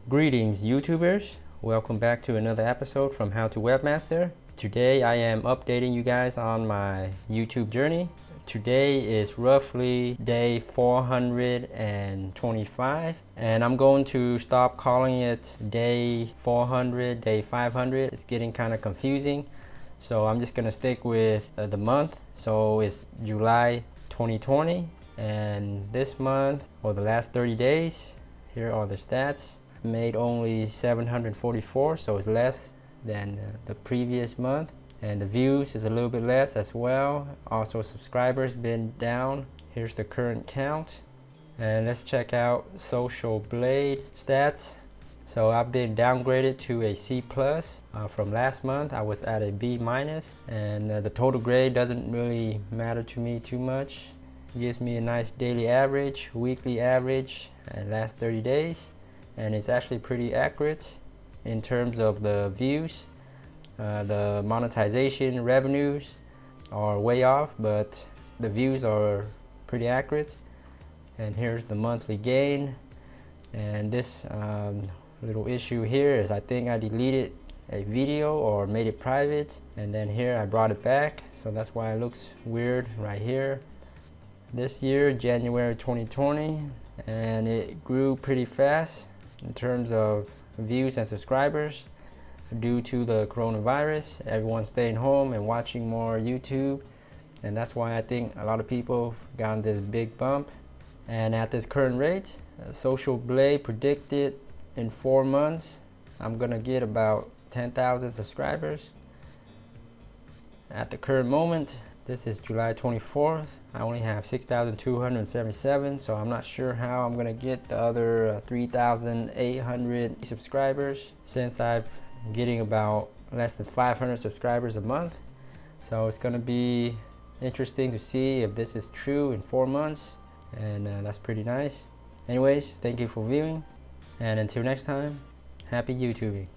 Greetings YouTubers, welcome back to another episode from How to Webmaster. Today I am updating you guys on my YouTube journey. Today is roughly day 425 and I'm going to stop calling it day 400, day 500. It's getting kind of confusing, so I'm just gonna stick with the month. So it's July 2020, and this month, or the last 30 days, here are the stats. Made only 744, so it's less than the previous month, and the views is a little bit less as well. Also subscribers been down. Here's the current count, and let's check out SocialBlade stats. So I've been downgraded to a C plus from last month. I was at a B minus, and the total grade doesn't really matter to me too much. It gives me a nice daily average, weekly average, and last 30 days. And it's actually pretty accurate in terms of the views. The monetization revenues are way off, but the views are pretty accurate. And here's the monthly gain. And this little issue here is I think I deleted a video or made it private, and then here I brought it back, so that's why it looks weird right here. This year, January 2020, and it grew pretty fast in terms of views and subscribers due to the coronavirus. Everyone's staying home and watching more YouTube, and that's why I think a lot of people got this big bump. And at this current rate, SocialBlade predicted in 4 months I'm gonna get about 10,000 subscribers. At the current moment, this is July 24th, I only have 6,277, so I'm not sure how I'm gonna get the other 3,800 subscribers, since I'm getting about less than 500 subscribers a month. So it's gonna be interesting to see if this is true in 4 months, and that's pretty nice. Anyways, thank you for viewing, and until next time, happy YouTubing.